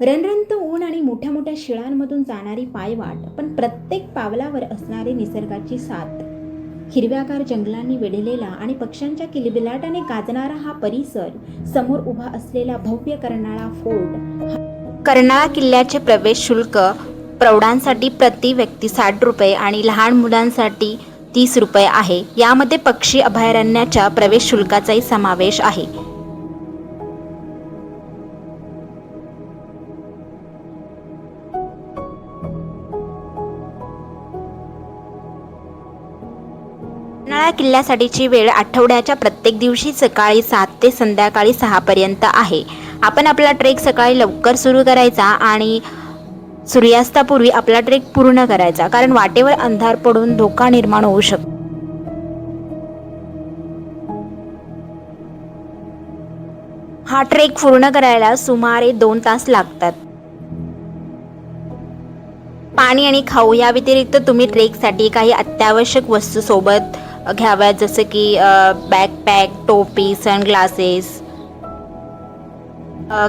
रणरणत ऊन आणि मोठ्या मोठ्या शिळांमधून जाणारी पायवाट, पण प्रत्येक पावलावर असणारी निसर्गाची साथ. हिरव्यागार जंगलांनी वेढलेला आणि पक्ष्यांच्या किलबिलाटाने गाजणारा हा परिसर, समोर उभा असलेला भव्य कर्नाळा फोर्ट. कर्नाळा किल्ल्याचे प्रवेश शुल्क प्रौढांसाठी प्रति व्यक्ती 60 रुपये आणि लहान मुलांसाठी 30 रुपये आहे. यामध्ये पक्षी अभयारण्याच्या प्रवेश शुल्काचाही समावेश आहे. कर्नाळा किल्ल्यासाठीची वेळ आठवड्याच्या प्रत्येक दिवशी सकाळी 7 ते संध्याकाळी 6 पर्यंत आहे. आपण आपला ट्रेक सकाळी लवकर सुरू करायचा आणि सूर्यास्तापूर्वी आपला ट्रेक पूर्ण करायचा, कारण वाटेवर अंधार पडून धोका निर्माण होऊ शकतो. हा ट्रेक पूर्ण करायला सुमारे 2 तास लागतात. पाणी आणि खाऊ या व्यतिरिक्त तुम्ही ट्रेकसाठी काही अत्यावश्यक वस्तू सोबत घ्याव्यात, जसं की बॅकपॅक, टोपी, सनग्लासेस,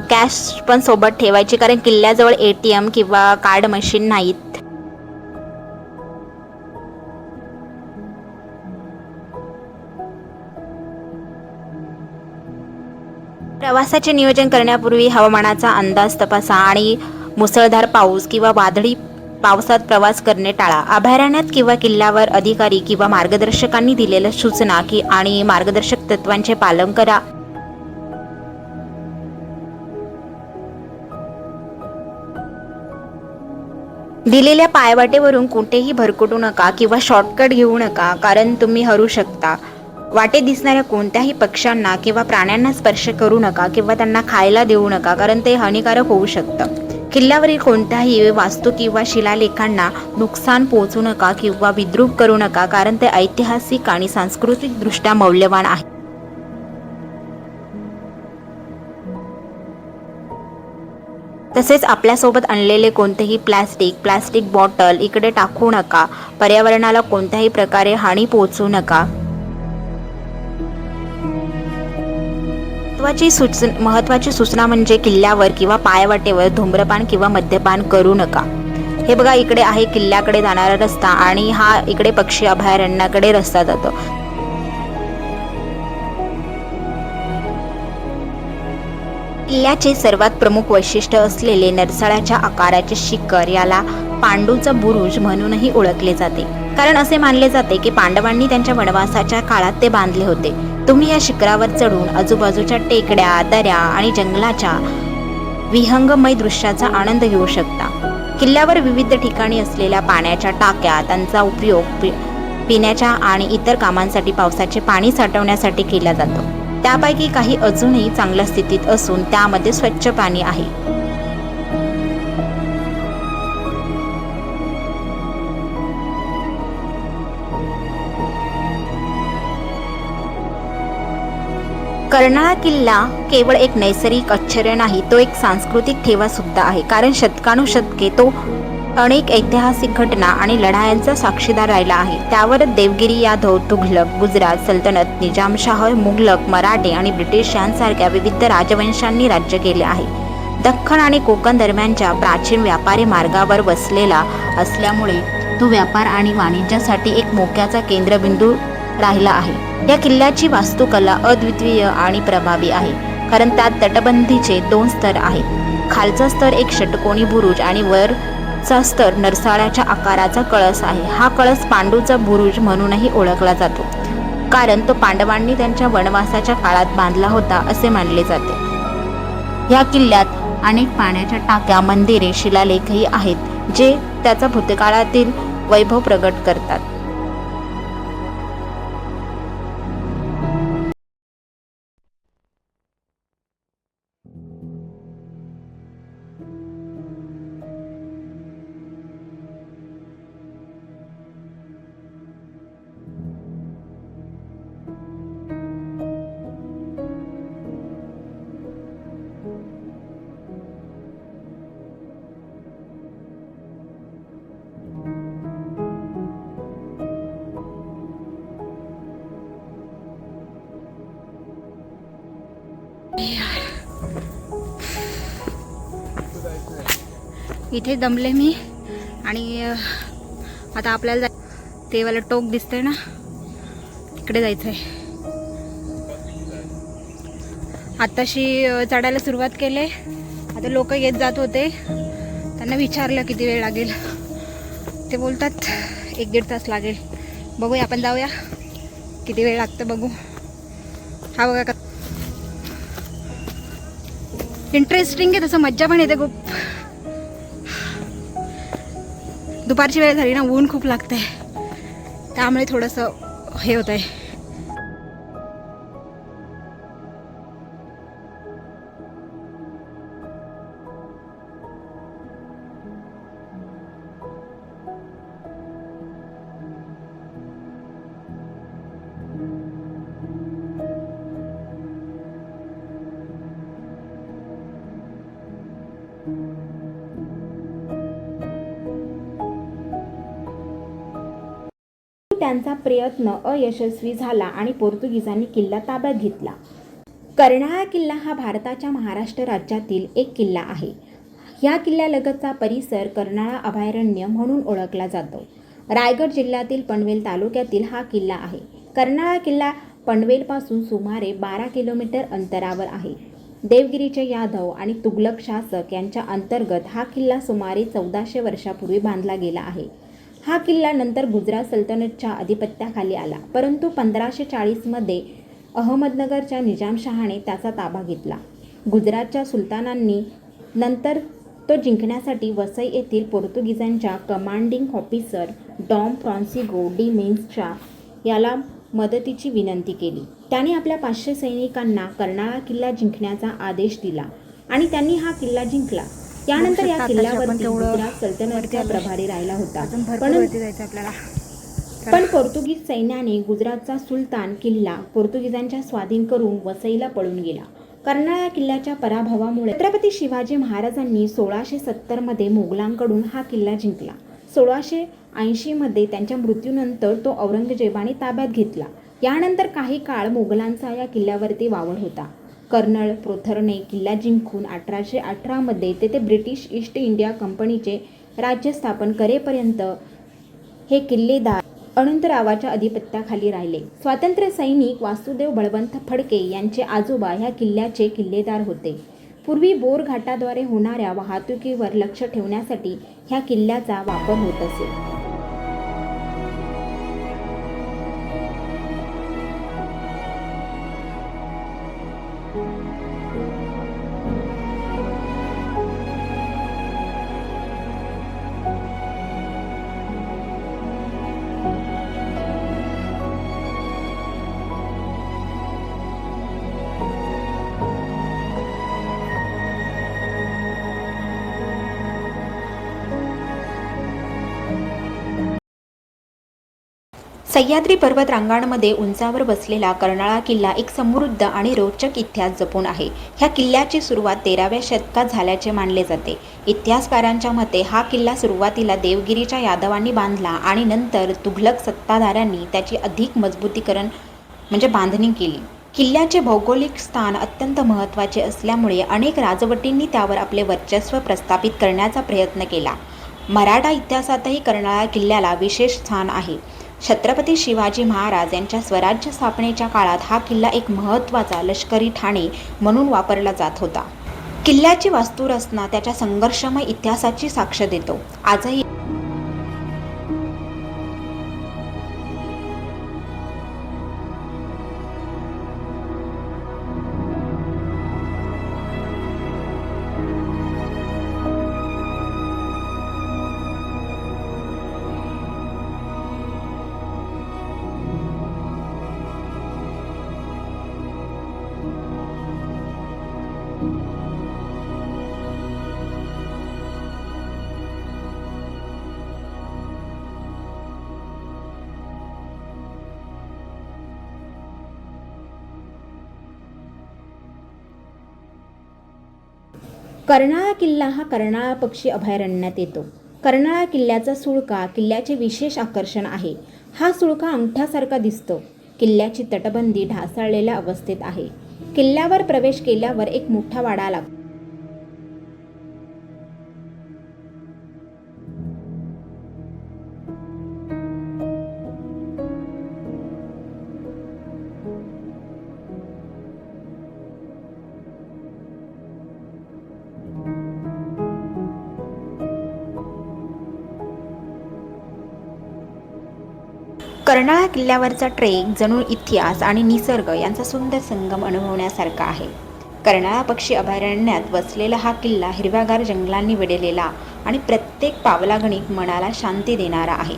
कॅश पण सोबत ठेवायची, कारण किल्ल्याजवळ ATM किंवा कार्ड मशीन नाहीत. प्रवासाचे नियोजन करण्यापूर्वी हवामानाचा अंदाज तपासा आणि मुसळधार पाऊस किंवा वादळी पावसात प्रवास करणे टाळा. अभयारण्यात किंवा किल्ल्यावर अधिकारी किंवा मार्गदर्शकांनी दिलेल्या सूचना आणि मार्गदर्शक तत्त्वांचे पालन करा. दिलेल्या पायवाटेवरून कुठेही भरकटू नका किंवा शॉर्टकट घेऊ नका, कारण तुम्ही हरू शकता. वाटेत दिसणाऱ्या कोणत्याही पक्ष्यांना किंवा प्राण्यांना स्पर्श करू नका किंवा त्यांना खायला देऊ नका, कारण ते हानिकारक होऊ शकतं. किल्ल्यावरील कोणत्याही वास्तू किंवा शिलालेखांना नुकसान पोहोचू नका किंवा विद्रूप करू नका, कारण ते ऐतिहासिक आणि सांस्कृतिकदृष्ट्या मौल्यवान आहे. तसेच आपल्यासोबत आणलेले कोणतेही प्लास्टिक बॉटल इकडे टाकू नका. पर्यावरणाला कोणत्याही प्रकारे हानी पोहोचू नका. महत्त्वाची सूचना म्हणजे किल्ल्यावर किंवा पायवाटेवर धूम्रपान किंवा मद्यपान करू नका. हे बघा, इकडे आहे किल्ल्याकडे जाणारा रस्ता आणि हा इकडे पक्षी अभयारण्याकडे रस्ता जातो. किल्ल्याचे सर्वात प्रमुख वैशिष्ट्य असलेले नरसाळ्याच्या आकाराचे शिखर, याला पांडूचा बुरुज म्हणूनही ओळखले जाते, कारण असे मानले जाते की पांडवांनी त्यांच्या वनवासाच्या काळात ते बांधले होते. तुम्ही या शिखरावर चढून आजूबाजूच्या टेकड्या, दऱ्या आणि जंगलाच्या विहंगमय दृश्याचा आनंद घेऊ शकता. किल्ल्यावर विविध ठिकाणी असलेल्या पाण्याच्या टाक्या, त्यांचा उपयोग पिण्याच्या आणि इतर कामांसाठी पावसाचे पाणी साठवण्यासाठी केला जातो. त्यापैकी काही अजूनही चांगल्या स्थितीत असून त्यामध्ये स्वच्छ पाणी आहे. कर्नाळा किल्ला केवळ एक नैसर्गिक आश्चर्य नाही, तो एक सांस्कृतिक ठेवा सुद्धा आहे, कारण शतकानुशतके तो अनेक ऐतिहासिक घटना आणि लढायांचा साक्षीदार राहिला आहे. त्यावर देवगिरी, यादव, तुघलक, गुजरात सल्तनत, निजामशाह, मुघलक, मराठे आणि ब्रिटिश यांसारख्या विविध राजवंशांनी राज्य केले आहे. दख्खन आणि कोकण दरम्यानच्या प्राचीन व्यापारी मार्गावर वसलेला असल्यामुळे तो व्यापार आणि वाणिज्यासाठी एक मोक्याचा केंद्रबिंदू राहिला आहे. या किल्ल्याची वास्तुकला अद्वितीय आणि प्रभावी आहे, कारण त्यात तटबंदीचे 2 स्तर आहेत. खालचा स्तर एक षटकोनी बुरुज आणि वरचा स्तर नरसाळ्याच्या आकाराचा कळस आहे. हा कळस पांडूचा बुरुज म्हणूनही ओळखला जातो, कारण तो पांडवांनी त्यांच्या वनवासाच्या काळात बांधला होता असे मानले जाते. या किल्ल्यात अनेक पाण्याच्या टाक्या, मंदिरे, शिलालेखही आहेत, जे त्याचा भूतकाळातील वैभव प्रगट करतात. इथे दमले मी आणि आता आपल्याला ते वाला टोक दिसतंय ना, तिकडे जायचं आहे. आत्ताशी चढायला सुरुवात केले. आता लोक येत जात होते, त्यांना विचारलं किती वेळ लागेल. ते बोलतात 1-1.5 तास लागेल. बघूया, आपण जाऊया, किती वेळ लागतं बघू. हा बघा, इंटरेस्टिंग आहे, तसं मज्जा पण येते खूप. दुपारची वेळ झाली ना, ऊन खूप लागते, त्यामुळे थोडंसं हे होत आहे. त्यांचा प्रयत्न अयशस्वी झाला आणि पोर्तुगीजांनी किल्ला ताब्यात घेतला. कर्नाळा किल्ला हा भारताच्या महाराष्ट्र राज्यातील एक किल्ला आहे. या किल्ल्यालगतचा परिसर कर्नाळा अभयारण्य म्हणून ओळखला जातो. रायगड जिल्ह्यातील पनवेल तालुक्यातील हा किल्ला आहे. कर्नाळा किल्ला पनवेलपासून सुमारे 12 किलोमीटर अंतरावर आहे. देवगिरीचे यादव आणि तुघलक शासक यांच्या अंतर्गत हा किल्ला सुमारे 1400 वर्षापूर्वी बांधला गेला आहे. हा किल्ला नंतर गुजरात सल्तनतच्या अधिपत्याखाली आला, परंतु 1540मध्ये अहमदनगरच्या निजामशहाने त्याचा ताबा घेतला. गुजरातच्या सुलतानांनी नंतर तो जिंकण्यासाठी वसई येथील पोर्तुगीजांच्या commanding officer Dom Francisco de मेन्सच्या याला मदतीची विनंती केली. त्याने आपल्या 500 सैनिकांना कर्नाळा किल्ला जिंकण्याचा आदेश दिला आणि त्यांनी हा किल्ला जिंकला. त्यानंतर या किल्ल्यावरती गुजरात सल्तनतचा प्रभारी राहिला होता. पण पोर्तुगीज सैन्याने गुजरातचा सुलतान किल्ला पोर्तुगीजांच्या स्वाधीन करून वसईला पळून गेला. कर्नाळा किल्ल्याच्या पराभवामुळे छत्रपती शिवाजी महाराजांनी 1670मध्ये मोगलांकडून हा किल्ला जिंकला. 1680मध्ये त्यांच्या मृत्यूनंतर तो औरंगजेबाने ताब्यात घेतला. यानंतर काही काळ मोगलांचा या किल्ल्यावरती वावर होता. कर्नल प्रोथरने किल्ला जिंकून 1818मध्ये तेथे ब्रिटिश ईस्ट इंडिया कंपनीचे राज्य स्थापन करेपर्यंत हे किल्लेदार अनंतरावाच्या अधिपत्याखाली राहिले. स्वातंत्र्य सैनिक वासुदेव बळवंत फडके यांचे आजोबा ह्या किल्ल्याचे किल्लेदार होते. पूर्वी बोर घाटाद्वारे होणाऱ्या वाहतुकीवर लक्ष ठेवण्यासाठी ह्या किल्ल्याचा वापर होत असे. सह्याद्री पर्वत रांगांमध्ये उंचावर बसलेला कर्नाळा किल्ला एक समृद्ध आणि रोचक इतिहास जपून आहे. ह्या किल्ल्याची सुरुवात 13व्या शतकात झाल्याचे मानले जाते. इतिहासकारांच्या मते हा किल्ला सुरुवातीला देवगिरीच्या यादवांनी बांधला आणि नंतर तुघलक सत्ताधाऱ्यांनी त्याची अधिक मजबूतीकरण बांधणी केली. किल्ल्याचे भौगोलिक स्थान अत्यंत महत्त्वाचे असल्यामुळे अनेक राजवटींनी त्यावर आपले वर्चस्व प्रस्थापित करण्याचा प्रयत्न केला. मराठा इतिहासातही कर्नाळा किल्ल्याला विशेष स्थान आहे. छत्रपती शिवाजी महाराज यांच्या स्वराज्य स्थापनेच्या काळात हा किल्ला एक महत्त्वाचा लष्करी ठाणे म्हणून वापरला जात होता. किल्ल्याची वास्तुरचना त्याच्या संघर्षमय इतिहासाची साक्ष देतो. आजही कर्नाळा किल्ला हा कर्नाळा पक्षी अभयारण्यात येतो. कर्नाळा किल्ल्याचा सुळका किल्ल्याचे विशेष आकर्षण आहे. हा सुळका अंगठ्यासारखा दिसतो. किल्ल्याची तटबंदी ढासळलेल्या अवस्थेत आहे. किल्ल्यावर प्रवेश केल्यावर एक मोठा वाडा लागतो. कर्नाळा किल्ल्यावरचा ट्रेक जणू इतिहास आणि निसर्ग यांचा सुंदर संगम अनुभवण्यासारखा आहे. कर्नाळा पक्षी अभयारण्यात वसलेला हा किल्ला हिरव्यागार जंगलांनी वेढलेला आणि प्रत्येक पावलागणिक मनाला शांती देणारा आहे.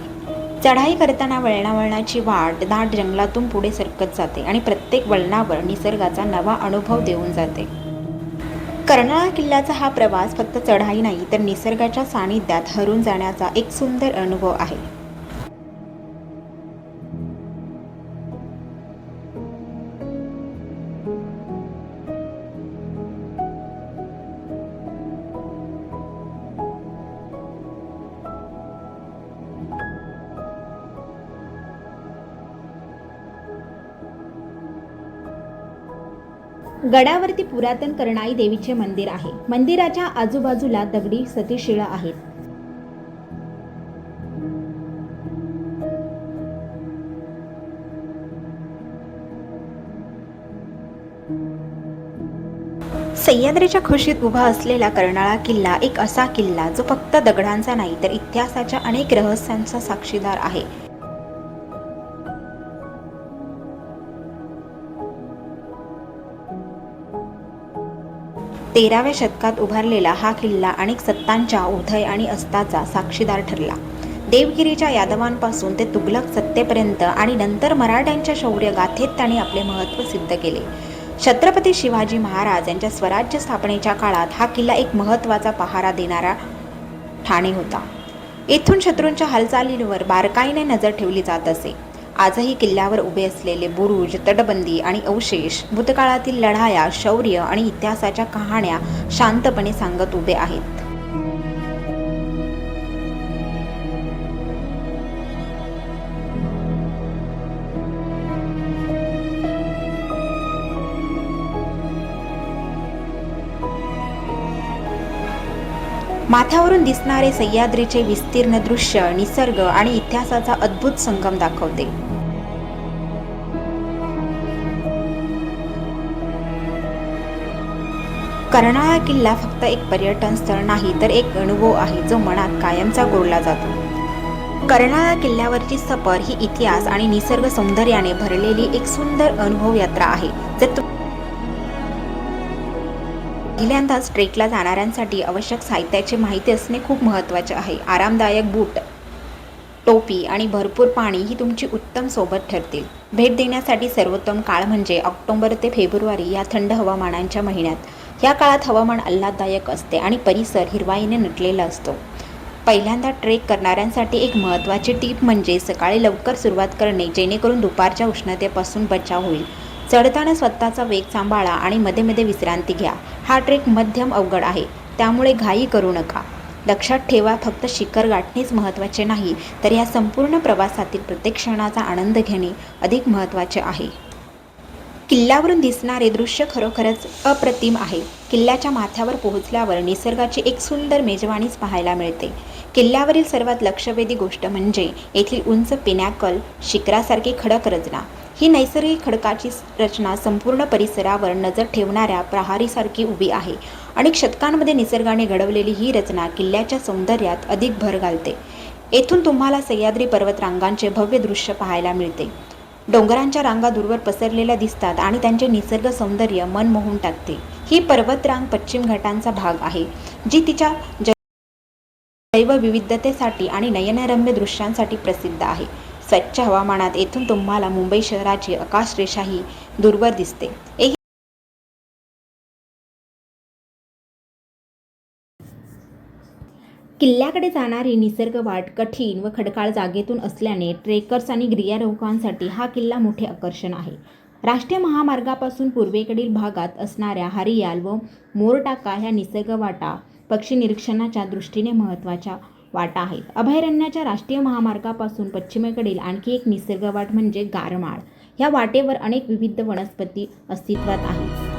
चढाई करताना वळणावळणाची वाट दाट जंगलातून पुढे सरकत जाते आणि प्रत्येक वळणावर निसर्गाचा नवा अनुभव देऊन जाते. कर्नाळा किल्ल्याचा हा प्रवास फक्त चढाई नाही तर निसर्गाच्या सानिध्यात हरवून जाण्याचा एक सुंदर अनुभव आहे. गडावरती पुरातन करणाई देवीचे मंदिर आहे. मंदिराच्या आजूबाजूला दगडी सतीशिळा आहेत. सह्याद्रीच्या खुशीत उभा असलेला कर्नाळा किल्ला एक असा किल्ला जो फक्त दगडांचा नाही तर इतिहासाच्या अनेक रहस्यांचा साक्षीदार आहे. 13व्या शतकात उभारलेला हा किल्ला अनेक सत्तांच्या उदय आणि अस्ताचा साक्षीदार ठरला. देवगिरीच्या यादवांपासून ते तुघलक सत्तेपर्यंत आणि नंतर मराठ्यांच्या शौर्य गाथेत त्याने आपले महत्त्व सिद्ध केले. छत्रपती शिवाजी महाराज यांच्या स्वराज्य स्थापनेच्या काळात हा किल्ला एक महत्त्वाचा पहारा देणारा ठाणे होता. येथून शत्रूंच्या हालचालींवर बारकाईने नजर ठेवली जात असे. आजही किल्ल्यावर उभे असलेले बुरुज, तटबंदी आणि अवशेष भूतकाळातील लढाया, शौर्य आणि इतिहासाच्या कहाण्या शांतपणे सांगत उभे आहेत. माथ्यावरून दिसणारे सह्याद्रीचे विस्तीर्ण दृश्य निसर्ग आणि इतिहासाचा अद्भुत संगम दाखवते. कर्नाळा किल्ला फक्त एक पर्यटन स्थळ नाही तर एक अनुभव आहे जो मनात कायमचा कोरला जातो. कर्नाळा किल्ल्यावरची सफर ही इतिहास आणि निसर्ग सौंदर्याने भरलेली एक सुंदर अनुभव यात्रा आहे. जर पहिल्यांदाच ट्रेकला जाणाऱ्यांसाठी आवश्यक साहित्याची माहिती असणे खूप महत्त्वाचे आहे. आरामदायक बूट, टोपी आणि भरपूर पाणी ही तुमची उत्तम सोबत ठरतील. भेट देण्यासाठी सर्वोत्तम काळ म्हणजे ऑक्टोबर ते फेब्रुवारी या थंड हवामानाच्या महिन्यात. या काळात हवामान आल्हाददायक असते आणि परिसर हिरवाईने नटलेला असतो. पहिल्यांदा ट्रेक करणाऱ्यांसाठी एक महत्त्वाची टीप म्हणजे सकाळी लवकर सुरुवात करणे जेणेकरून दुपारच्या उष्णतेपासून बचाव होईल. चढताना स्वतःचा वेग सांभाळा आणि मध्ये मध्ये विश्रांती घ्या. हा ट्रेक मध्यम अवघड आहे त्यामुळे घाई करू नका. लक्षात ठेवा, फक्त शिखर गाठणेच महत्त्वाचे नाही तर या संपूर्ण प्रवासातील प्रत्येक क्षणाचा आनंद घेणे अधिक महत्त्वाचे आहे. किल्ल्यावरून दिसणारे दृश्य खरोखरच अप्रतिम आहे. किल्ल्याच्या माथ्यावर पोहोचल्यावर निसर्गाची एक सुंदर मेजवानीच पाहायला मिळते. किल्ल्यावरील सर्वात लक्षवेधी गोष्ट म्हणजे येथील उंच पिनॅकल शिखरासारखी खडक रचना. ही नैसर्गिक खडकाची रचना संपूर्ण परिसरावर नजर ठेवणाऱ्या प्रहारीसारखी उभी आहे. अनेक शतकांमध्ये निसर्गाने घडवलेली ही रचना किल्ल्याच्या सौंदर्यात अधिक भर घालते. येथून तुम्हाला सह्याद्री पर्वतरांगांचे भव्य दृश्य पाहायला मिळते. डोंगरांच्या रांगा दूरवर पसरलेल्या दिसतात आणि त्यांचे निसर्ग सौंदर्य मन मोहून टाकते. ही पर्वतरांग पश्चिम घाटांचा भाग आहे जी तिच्या जैवविविधतेसाठी आणि नयनरम्य दृश्यांसाठी प्रसिद्ध आहे. स्वच्छ हवामानात येथून तुम्हाला मुंबई शहराची आकाशरेषाही दूरवर दिसते. किल्ल्याकडे जाणारी निसर्ग वाट कठीण व खडकाळ जागेतून असल्याने ट्रेकर्स आणि गिर्यारोहकांसाठी हा किल्ला मोठे आकर्षण आहे. राष्ट्रीय महामार्गापासून पूर्वेकडील भागात असणाऱ्या हरियाल व मोरटाका ह्या निसर्ग वाटा पक्षी निरीक्षणाच्या दृष्टीने महत्त्वाच्या वाटा आहेत. अभयारण्याच्या राष्ट्रीय महामार्गापासून पश्चिमेकडील आणखी एक निसर्ग वाट म्हणजे गारमाळ. ह्या वाटेवर अनेक विविध वनस्पती अस्तित्वात आहेत.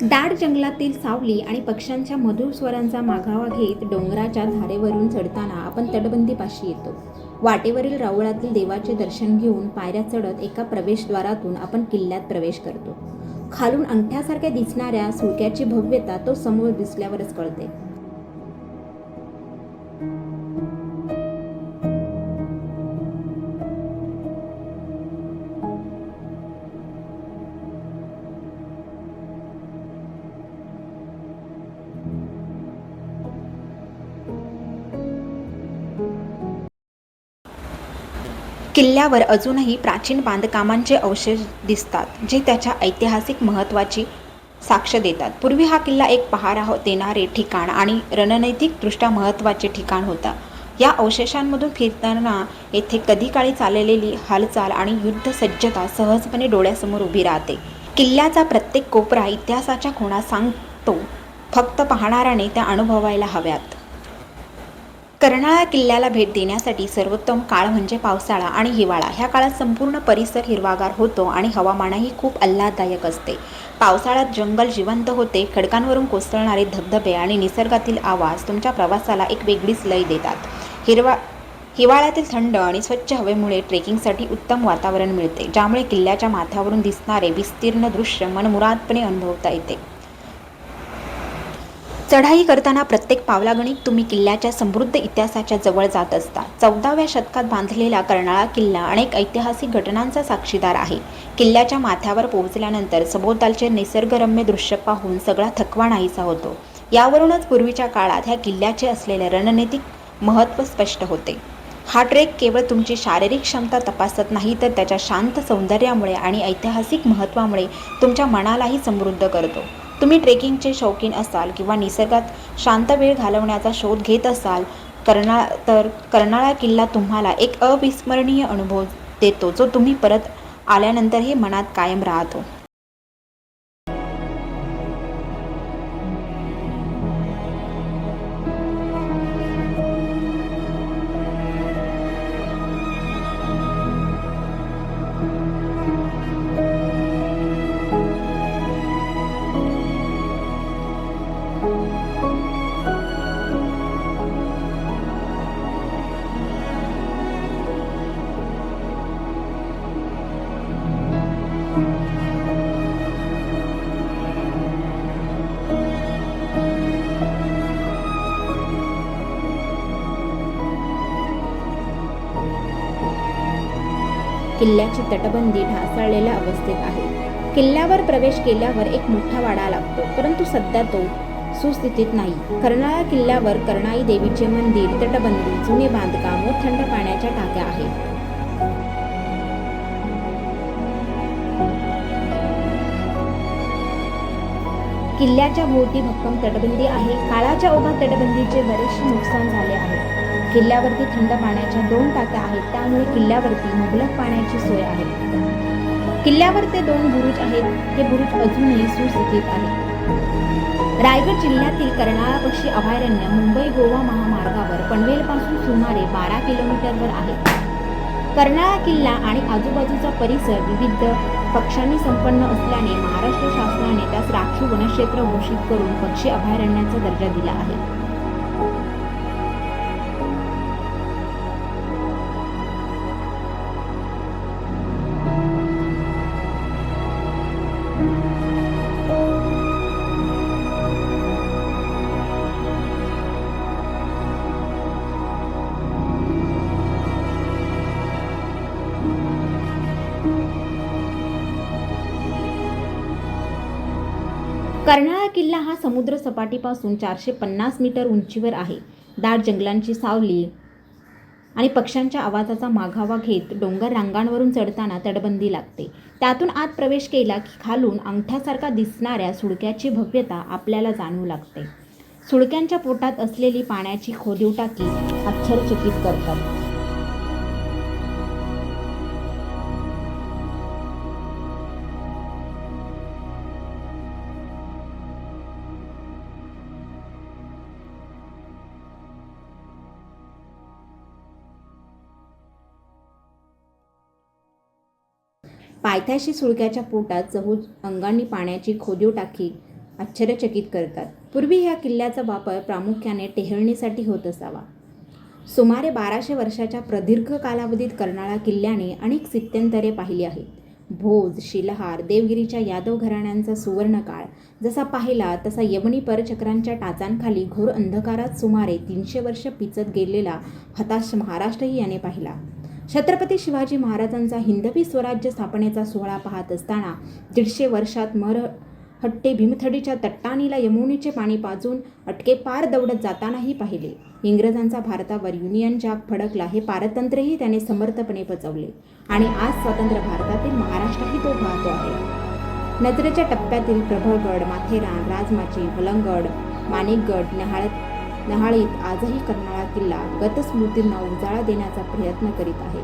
दाट जंगलातील सावली आणि पक्ष्यांच्या मधुर स्वरांचा माघावा घेत डोंगराच्या धारेवरून चढताना आपण तटबंदीपाशी येतो. वाटेवरील राऊळातील देवाचे दर्शन घेऊन पायऱ्या चढत एका प्रवेशद्वारातून आपण किल्ल्यात प्रवेश करतो. खालून अंगठ्यासारख्या दिसणाऱ्या सुळक्याची भव्यता तो समोर दिसल्यावरच कळते. किल्ल्यावर अजूनही प्राचीन बांधकामांचे अवशेष दिसतात, जे त्याच्या ऐतिहासिक महत्त्वाची साक्ष देतात. पूर्वी हा किल्ला एक पहारा देणारे ठिकाण आणि रणनैतिकदृष्ट्या महत्त्वाचे ठिकाण होता. या अवशेषांमधून फिरताना येथे कधी काळी चाललेली हालचाल आणि युद्ध सज्जता सहजपणे डोळ्यासमोर उभी राहते. किल्ल्याचा प्रत्येक कोपरा इतिहासाच्या खुणा सांगतो, फक्त पाहणाऱ्याने त्या अनुभवायला हव्यात. कर्नाळा किल्ल्याला भेट देण्यासाठी सर्वोत्तम काळ म्हणजे पावसाळा आणि हिवाळा. ह्या काळात संपूर्ण परिसर हिरवागार होतो आणि हवामानही खूप आल्हाददायक असते. पावसाळ्यात जंगल जिवंत होते. खडकांवरून कोसळणारे धबधबे आणि निसर्गातील आवाज तुमच्या प्रवासाला एक वेगळीच लय देतात. हिवाळ्यातील थंड आणि स्वच्छ हवेमुळे ट्रेकिंगसाठी उत्तम वातावरण मिळते, ज्यामुळे किल्ल्याच्या माथ्यावरून दिसणारे विस्तीर्ण दृश्य मनमुरादपणे अनुभवता येते. चढाई करताना प्रत्येक पावलागणिक तुम्ही किल्ल्याच्या समृद्ध इतिहासाच्या जवळ जात असता. 14व्या शतकात बांधलेला कर्नाळा किल्ला अनेक ऐतिहासिक घटनांचा साक्षीदार आहे. किल्ल्याच्या माथ्यावर पोहोचल्यानंतर सभोवतालचे निसर्गरम्य दृश्य पाहून सगळा थकवा नाहीसा होतो. यावरूनच पूर्वीच्या काळात ह्या किल्ल्याचे असलेले रणनीतिक महत्त्व स्पष्ट होते. हा ट्रेक केवळ तुमची शारीरिक क्षमता तपासत नाही, तर त्याच्या शांत सौंदर्यामुळे आणि ऐतिहासिक महत्त्वामुळे तुमच्या मनालाही समृद्ध करतो. तुम्ही ट्रेकिंगचे शौकीन असाल किंवा निसर्गात शांत वेळ घालवण्याचा शोध घेत असाल तर कर्नाळा किल्ला तुम्हाला एक अविस्मरणीय अनुभव देतो, जो तुम्ही परत आल्यानंतरही मनात कायम राहतो. किल्ल्याची तटबंदी ढासळलेल्या अवस्थेत आहे. किल्ल्यावर प्रवेश केल्यावर एक मोठा वाडा लागतो, परंतु सध्या तो सुस्थितीत नाही. कर्नाळा किल्ल्यावर कर्णाई देवीचे मंदिर, तटबंदी, जुने बांधकाम व थंड पाण्याच्या टाक्या आहेत. किल्ल्याच्या भोवती भक्कम तटबंदी आहे. काळाच्या ओघात तटबंदीचे बरेचसे नुकसान झाले आहे. किल्ल्यावरती थंड पाण्याच्या 2 टाक्या आहेत, त्यामुळे किल्ल्यावरती मुबलक पाण्याची सोय आहे. किल्ल्यावर ते 2 बुरुज आहेत. हे बुरुज अजूनही सुस्थितीत आहे. रायगड जिल्ह्यातील कर्नाळा पक्षी अभयारण्य मुंबई-गोवा महामार्गावर पनवेलपासून सुमारे 12 किलोमीटरवर आहे. कर्नाळा किल्ला आणि आजूबाजूचा परिसर विविध पक्ष्यांनी संपन्न असल्याने महाराष्ट्र शासनाने त्यास राखीव वनक्षेत्र घोषित करून पक्षी अभयारण्याचा दर्जा दिला आहे. कर्नाळा किल्ला हा समुद्र सपाटीपासून 450 मीटर उंचीवर आहे. दाट जंगलांची सावली आणि पक्ष्यांच्या आवाजाचा माघावा घेत डोंगर रांगांवरून चढताना तटबंदी लागते. त्यातून आत प्रवेश केला की खालून अंगठ्यासारखा दिसणाऱ्या सुळक्याची भव्यता आपल्याला जाणवू लागते. सुळक्यांच्या पोटात असलेली पाण्याची खोदीव टाकी आश्चर्यचकित करतात. पायथ्याशी सुळक्याच्या पोटात चहूच अंगांनी पाण्याची खोदीव टाकी आश्चर्यचकित करतात. पूर्वी ह्या किल्ल्याचा वापर प्रामुख्याने टेहळणीसाठी होत असावा. सुमारे 1200 वर्षाच्या प्रदीर्घ कालावधीत कर्नाळा किल्ल्याने अनेक स्थित्यंतरे पाहिली आहेत. भोज, शिलहार, देवगिरीच्या यादव घराण्यांचा सुवर्णकाळ जसा पाहिला तसा यवनी परचक्रांच्या टाचांखाली घोर अंधकारात सुमारे 300 वर्ष पिचत गेलेला हताश महाराष्ट्रही याने पाहिला. छत्रपती शिवाजी महाराजांचा हिंदवी स्वराज्य स्थापनेचा सोहळा पाहत असताना 150 वर्षात मरहट्टे भीमथडीच्या तट्टानीला यमुनेचे पाणी पाजून अटके पार दौडत जातानाही पाहिले. इंग्रजांचा भारतावर युनियन जॅक फडकला हे पारतंत्र्यही त्याने समर्थपणे पचवले आणि आज स्वतंत्र भारतातील महाराष्ट्रही तो पाहतो आहे. नजरेच्या टप्प्यातील प्रबळगड, माथेरान, राजमाची, वलंगड, माणिकगड, न्याहाळीत आजही कर्नाळा किल्ला गतस्मृतींना उजाळा देण्याचा प्रयत्न करीत आहे.